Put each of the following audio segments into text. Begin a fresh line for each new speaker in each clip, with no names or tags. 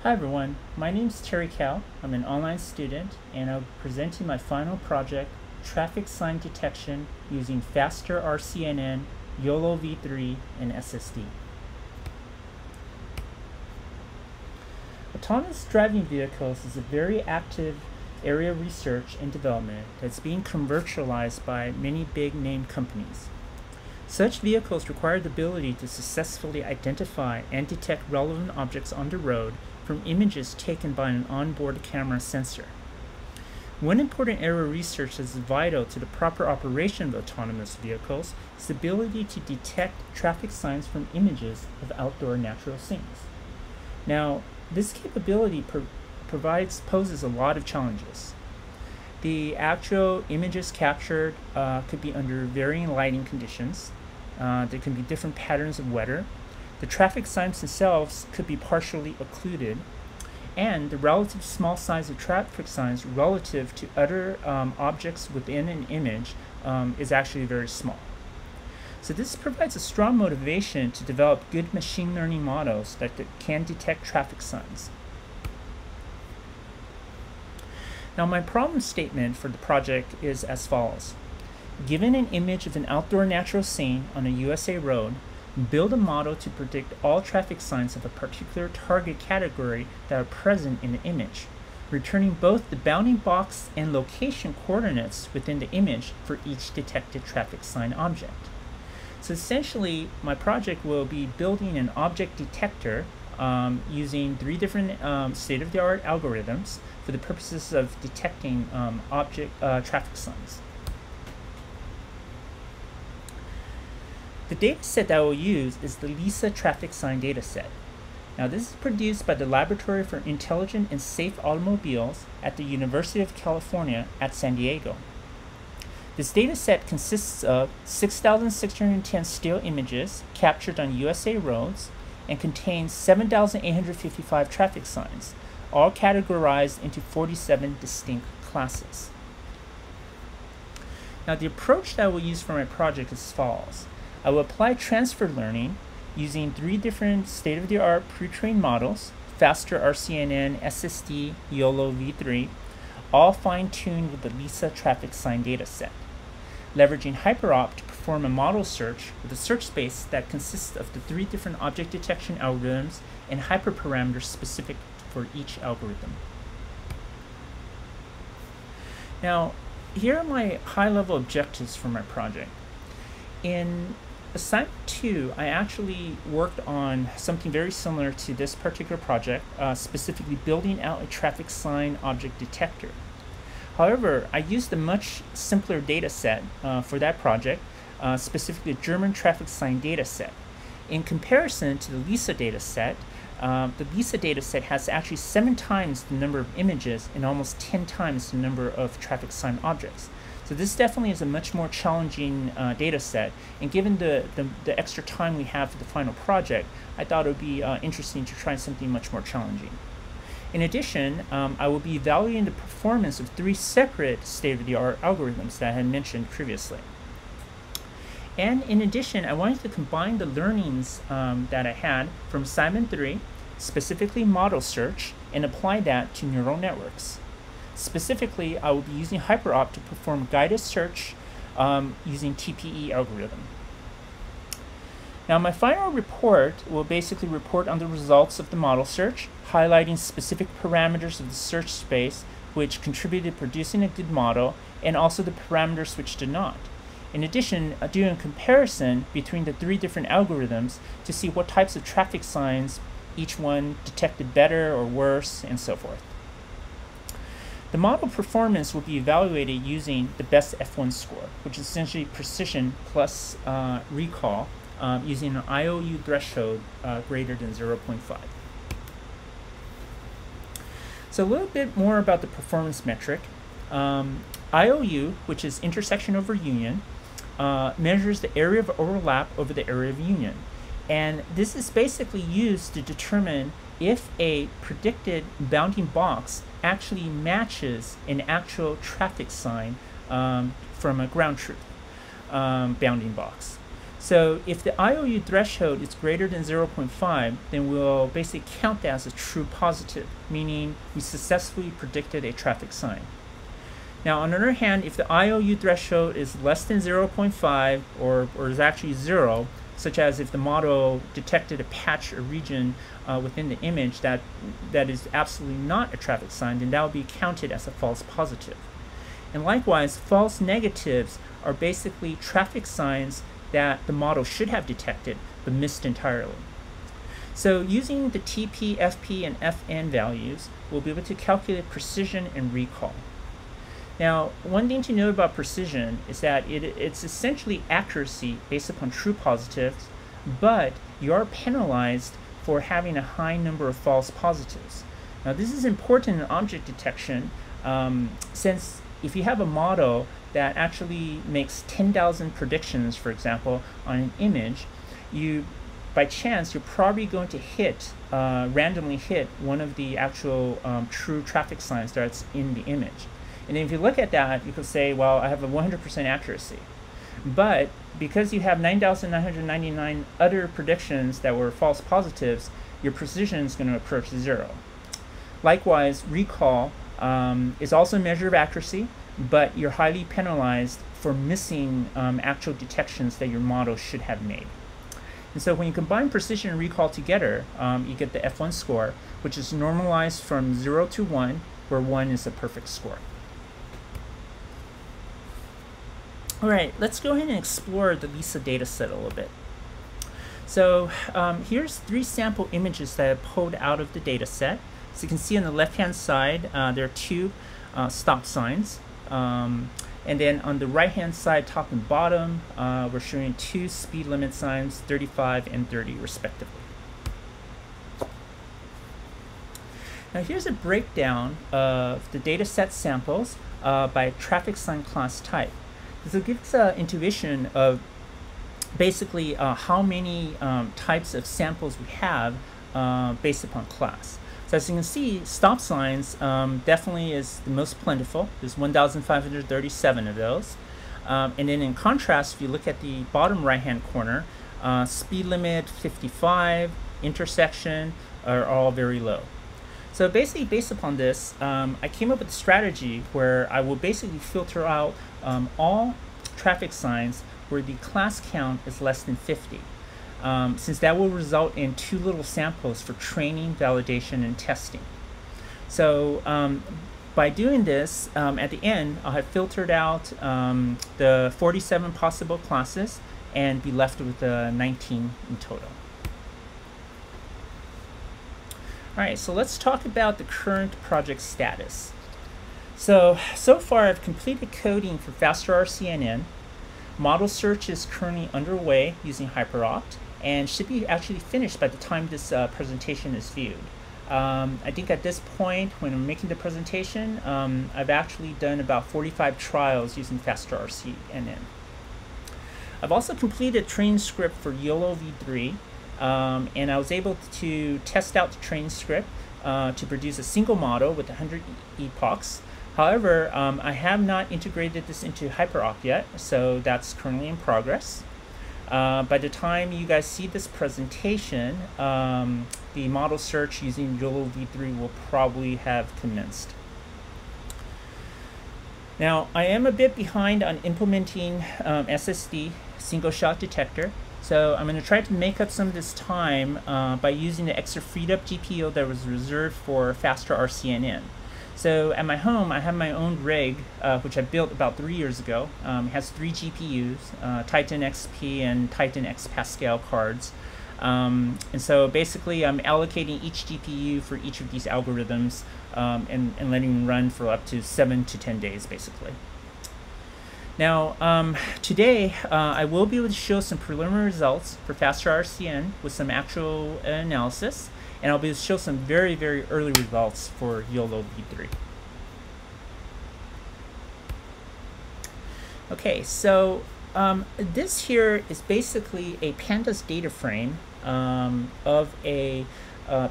Hi everyone, my name is Terry Cow. I'm an online student and I'll be presenting my final project, Traffic Sign Detection using Faster RCNN, YOLO V3, and SSD. Autonomous driving vehicles is a very active area of research and development that's being commercialized by many big name companies. Such vehicles require the ability to successfully identify and detect relevant objects on the road from images taken by an onboard camera sensor. One important area of research that is vital to the proper operation of autonomous vehicles is the ability to detect traffic signs from images of outdoor natural scenes. Now, this capability poses a lot of challenges. The actual images captured could be under varying lighting conditions. There can be different patterns of weather. The traffic signs themselves could be partially occluded, and the relative small size of traffic signs relative to other objects within an image is actually very small. So this provides a strong motivation to develop good machine learning models that can detect traffic signs. Now, my problem statement for the project is as follows. Given an image of an outdoor natural scene on a USA road, build a model to predict all traffic signs of a particular target category that are present in the image, returning both the bounding box and location coordinates within the image for each detected traffic sign object. So essentially, my project will be building an object detector using 3 different state-of-the-art algorithms for the purposes of detecting traffic signs. The dataset that I will use is the LISA traffic sign dataset. Now, this is produced by the Laboratory for Intelligent and Safe Automobiles at the University of California at San Diego. This dataset consists of 6,610 still images captured on USA roads and contains 7,855 traffic signs, all categorized into 47 distinct classes. Now, the approach that I will use for my project is as follows. I will apply transfer learning using 3 different state-of-the-art pre-trained models, Faster RCNN, SSD, YOLO V3, all fine-tuned with the LISA traffic sign dataset, leveraging HyperOpt to perform a model search with a search space that consists of the 3 different object detection algorithms and hyperparameters specific for each algorithm. Now, here are my high-level objectives for my project. In Assignment 2, I actually worked on something very similar to this particular project, specifically building out a traffic sign object detector. However, I used a much simpler data set for that project, specifically a German traffic sign data set. In comparison to the LISA data set has actually 7 times the number of images and almost 10 times the number of traffic sign objects. So this definitely is a much more challenging data set, and given the extra time we have for the final project, I thought it would be interesting to try something much more challenging. In addition, I will be evaluating the performance of 3 separate state-of-the-art algorithms that I had mentioned previously. And in addition, I wanted to combine the learnings that I had from Assignment 3, specifically model search, and apply that to neural networks. Specifically, I will be using HyperOpt to perform guided search using TPE algorithm. Now, my final report will basically report on the results of the model search, highlighting specific parameters of the search space which contributed to producing a good model, and also the parameters which did not. In addition, doing a comparison between the 3 different algorithms to see what types of traffic signs each one detected better or worse, and so forth. The model performance will be evaluated using the best F1 score, which is essentially precision plus recall, using an IOU threshold greater than 0.5. So a little bit more about the performance metric. IOU, which is intersection over union, measures the area of overlap over the area of union. And this is basically used to determine if a predicted bounding box actually matches an actual traffic sign from a ground truth bounding box. So if the IOU threshold is greater than 0.5, then we'll basically count that as a true positive, meaning we successfully predicted a traffic sign. Now, on the other hand, if the IOU threshold is less than 0.5 or is actually 0, such as if the model detected a patch or region within the image that is absolutely not a traffic sign, then that will be counted as a false positive. And likewise, false negatives are basically traffic signs that the model should have detected but missed entirely. So using the TP, FP, and FN values, we'll be able to calculate precision and recall. Now, one thing to know about precision is that it's essentially accuracy based upon true positives, but you are penalized for having a high number of false positives. Now, this is important in object detection since if you have a model that actually makes 10,000 predictions, for example, on an image, by chance, you're probably going to randomly hit one of the actual true traffic signs that's in the image. And if you look at that, you could say, well, I have a 100% accuracy. But because you have 9,999 other predictions that were false positives, your precision is going to approach 0. Likewise, recall is also a measure of accuracy, but you're highly penalized for missing actual detections that your model should have made. And so when you combine precision and recall together, you get the F1 score, which is normalized from 0 to 1, where 1 is a perfect score. All right, let's go ahead and explore the LISA data set a little bit. So here's 3 sample images that I pulled out of the data set. So you can see on the left-hand side, there are 2 stop signs. And then on the right-hand side, top and bottom, we're showing 2 speed limit signs, 35 and 30 respectively. Now here's a breakdown of the data set samples by traffic sign class type. This will give us an intuition of basically how many types of samples we have based upon class. So as you can see, stop signs definitely is the most plentiful. There's 1,537 of those. And then in contrast, if you look at the bottom right-hand corner, speed limit 55, intersection are all very low. So basically, based upon this, I came up with a strategy where I will basically filter out all traffic signs where the class count is less than 50, since that will result in too little samples for training, validation, and testing. So by doing this, at the end, I'll have filtered out the 47 possible classes and be left with 19 in total. All right, so let's talk about the current project status. So far I've completed coding for faster RCNN. Model search is currently underway using HyperOpt and should be actually finished by the time this presentation is viewed. I think at this point, when I'm making the presentation, I've actually done about 45 trials using faster RCNN. I've also completed a training script for YOLO v3. And I was able to test out the training script to produce a single model with 100 epochs. However, I have not integrated this into HyperOpt yet, so that's currently in progress. By the time you guys see this presentation, the model search using YOLO v3 will probably have commenced. Now, I am a bit behind on implementing SSD, single shot detector. So I'm going to try to make up some of this time by using the extra freed up GPU that was reserved for faster RCNN. So at my home, I have my own rig, which I built about 3 years ago. It has 3 GPUs, Titan XP and Titan X Pascal cards. And so basically I'm allocating each GPU for each of these algorithms and letting them run for up to 7 to 10 days basically. Now, today I will be able to show some preliminary results for faster RCN with some actual analysis, and I'll be able to show some very, very early results for YOLO v3. Okay, so this here is basically a pandas data frame of a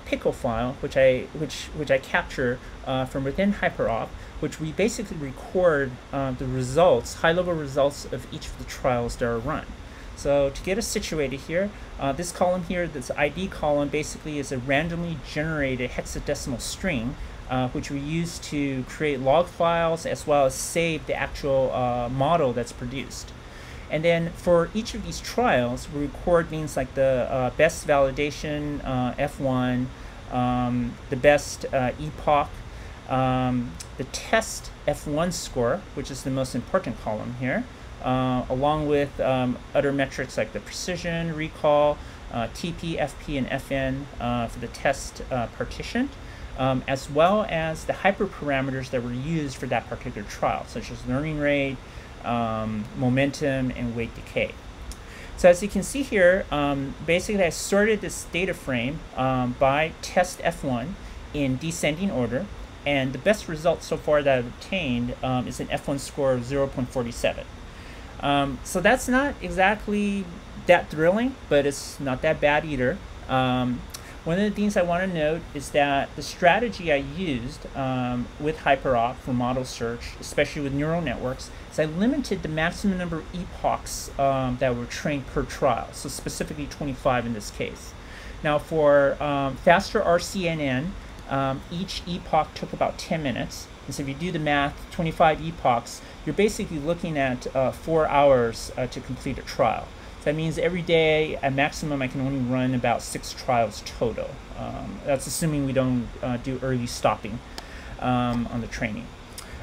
pickle file, which I capture from within HyperOpt, which we basically record the results, high-level results of each of the trials that are run. So to get us situated here, this column here, this ID column, basically is a randomly generated hexadecimal string, which we use to create log files as well as save the actual model that's produced. And then for each of these trials, we record things like the best validation, F1, the best epoch, the test F1 score, which is the most important column here, along with other metrics like the precision, recall, TP, FP, and FN for the test partition, as well as the hyperparameters that were used for that particular trial, such as learning rate, momentum, and weight decay. So as you can see here, basically I sorted this data frame by test F1 in descending order, and the best result so far that I've obtained is an F1 score of 0.47. So that's not exactly that thrilling, but it's not that bad either. One of the things I want to note is that the strategy I used with HyperOpt for model search, especially with neural networks, is I limited the maximum number of epochs that were trained per trial, so specifically 25 in this case. Now for faster RCNN, each epoch took about 10 minutes. And so if you do the math, 25 epochs, you're basically looking at 4 hours to complete a trial. So that means every day, at maximum, I can only run about 6 trials total. That's assuming we don't do early stopping on the training.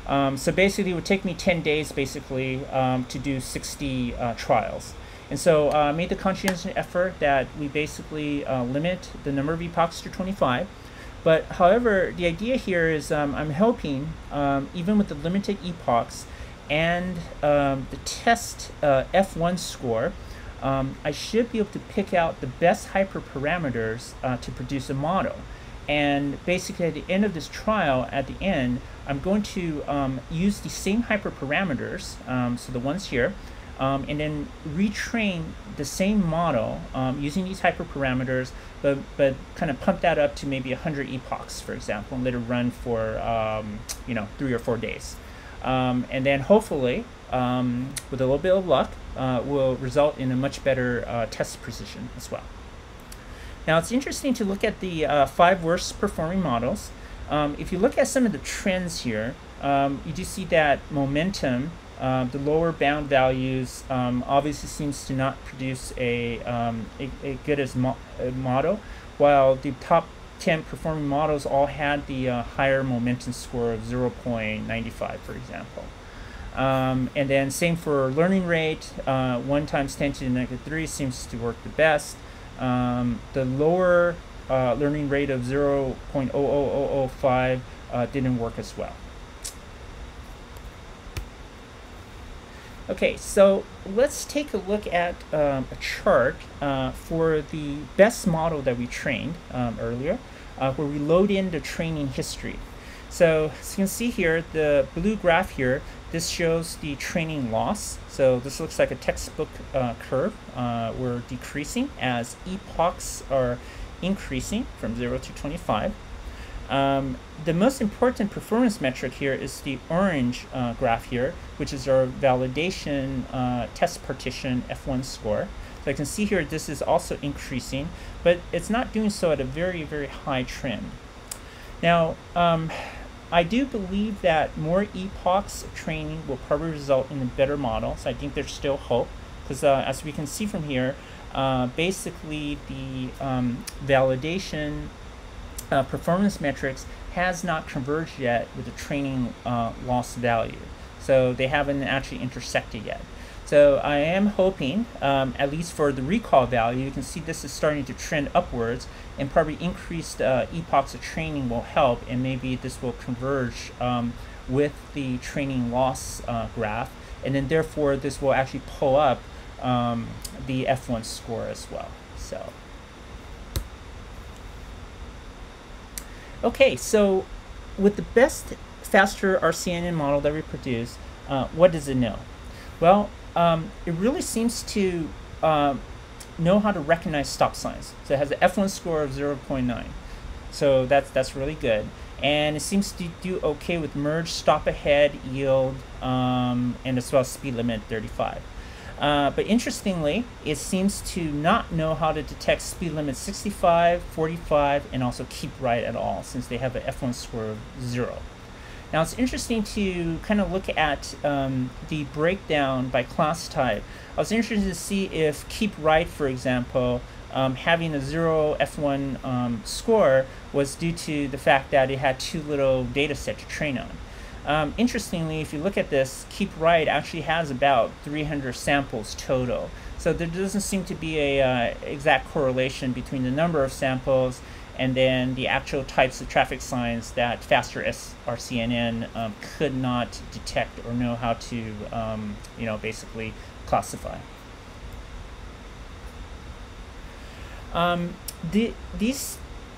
So basically, it would take me 10 days, basically, to do 60 trials. And so I made the conscientious effort that we basically limit the number of epochs to 25. But however, the idea here is I'm hoping, even with the limited epochs and the test F1 score, I should be able to pick out the best hyperparameters to produce a model. And basically at the end of this trial, at the end, I'm going to use the same hyperparameters, so the ones here, and then retrain the same model using these hyperparameters, but kind of pump that up to maybe 100 epochs, for example, and let it run for 3 or 4 days. And then hopefully, with a little bit of luck, will result in a much better test precision as well. Now it's interesting to look at the 5 worst performing models. If you look at some of the trends here, you do see that momentum, the lower bound values obviously seems to not produce a good as model, while the top 10 performing models all had the higher momentum score of 0.95, for example. And then same for learning rate, 1 times 10 to the negative 3 seems to work the best. The lower learning rate of 0.00005 didn't work as well. Okay, so let's take a look at a chart for the best model that we trained earlier, where we load in the training history. So as you can see here, the blue graph here, this shows the training loss. So this looks like a textbook curve. We're decreasing as epochs are increasing from 0 to 25. The most important performance metric here is the orange graph here, which is our validation test partition F1 score. So I can see here this is also increasing, but it's not doing so at a very, very high trend. Now, I do believe that more epochs of training will probably result in a better model, so I think there's still hope, because as we can see from here, basically the validation performance metrics has not converged yet with the training loss value. So they haven't actually intersected yet. So I am hoping, at least for the recall value, you can see this is starting to trend upwards, and probably increased epochs of training will help, and maybe this will converge with the training loss graph, and then therefore this will actually pull up the F1 score as well. So. Okay, so with the best faster RCNN model that we produce, what does it know? Well, it really seems to know how to recognize stop signs. So it has an F1 score of 0.9. So that's really good. And it seems to do okay with merge, stop ahead, yield, and as well as speed limit 35. But interestingly, it seems to not know how to detect speed limit 65, 45, and also keep right at all, since they have an F1 score of 0. Now it's interesting to kind of look at the breakdown by class type. I was interested to see if keep right, for example, having a 0 F1 score was due to the fact that it had too little data set to train on. Interestingly, if you look at this, keep right actually has about 300 samples total. So there doesn't seem to be a exact correlation between the number of samples and then the actual types of traffic signs that faster RCNN could not detect or know how to, basically classify.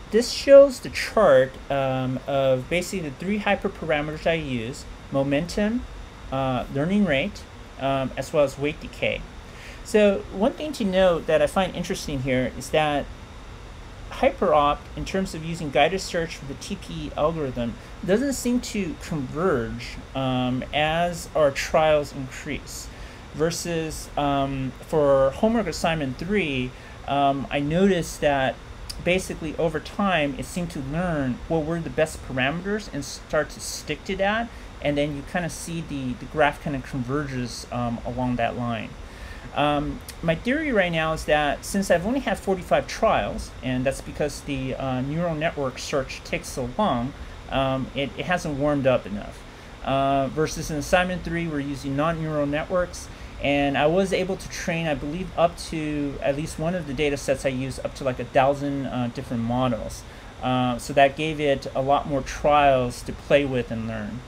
This shows the chart of basically the 3 hyperparameters I use: momentum, learning rate, as well as weight decay. So one thing to note that I find interesting here is that HyperOpt, in terms of using guided search for the TPE algorithm, doesn't seem to converge as our trials increase. Versus for homework assignment 3, I noticed that basically over time it seemed to learn what were the best parameters and start to stick to that, and then you kind of see the graph kind of converges along that line. My theory right now is that since I've only had 45 trials, and that's because the neural network search takes so long, it hasn't warmed up enough. Versus in assignment 3, we're using non-neural networks, and I was able to train, I believe, up to at least one of the data sets I used up to like 1,000 different models. So that gave it a lot more trials to play with and learn.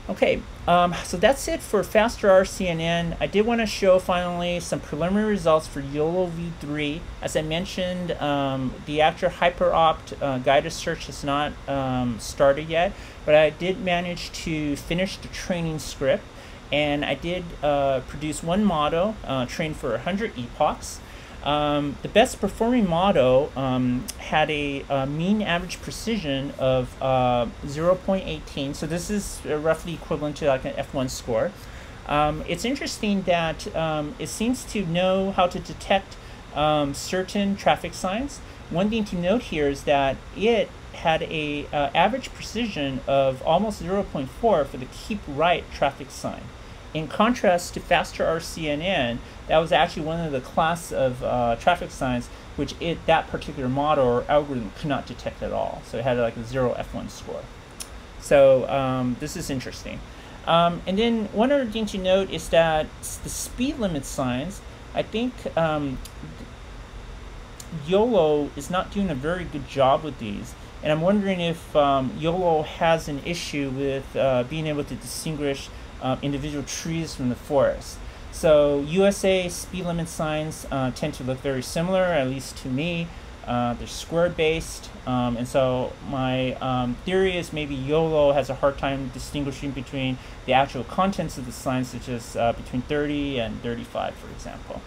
Okay, so that's it for faster RCNN. I did want to show finally some preliminary results for YOLO v3. As I mentioned, the actual HyperOpt guided search has not started yet, but I did manage to finish the training script, and I did produce one model trained for 100 epochs. The best performing model had a mean average precision of 0.18, so this is roughly equivalent to like an F1 score. It's interesting that it seems to know how to detect certain traffic signs. One thing to note here is that it had a average precision of almost 0.4 for the keep right traffic sign. In contrast to faster RCNN, that was actually one of the class of traffic signs which that particular model or algorithm could not detect at all. So it had like a 0 F1 score. So this is interesting. And then one other thing to note is that the speed limit signs, I think YOLO is not doing a very good job with these. And I'm wondering if YOLO has an issue with being able to distinguish individual trees from the forest. So USA speed limit signs tend to look very similar, at least to me. They're square based, and so my theory is maybe YOLO has a hard time distinguishing between the actual contents of the signs, such as between 30 and 35, for example.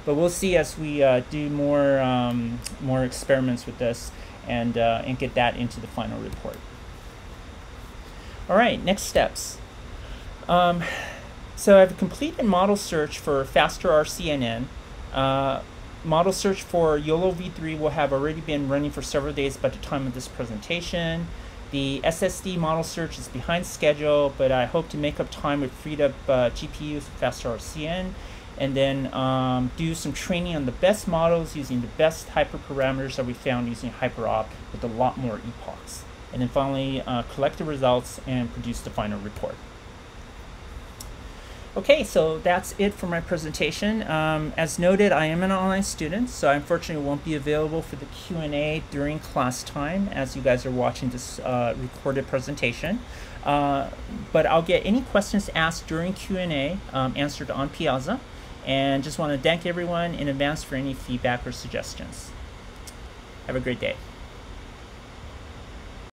But we'll see as we do more experiments with this and get that into the final report. All right, next steps. So I've completed model search for faster RCNN. Model search for YOLO v3 will have already been running for several days by the time of this presentation. The SSD model search is behind schedule, but I hope to make up time with freed up GPU for faster RCN, and then do some training on the best models using the best hyperparameters that we found using HyperOpt with a lot more epochs. And then finally collect the results and produce the final report. Okay, so that's it for my presentation. As noted, I am an online student, so I unfortunately won't be available for the Q&A during class time as you guys are watching this recorded presentation. But I'll get any questions asked during Q&A answered on Piazza, and just want to thank everyone in advance for any feedback or suggestions. Have a great day.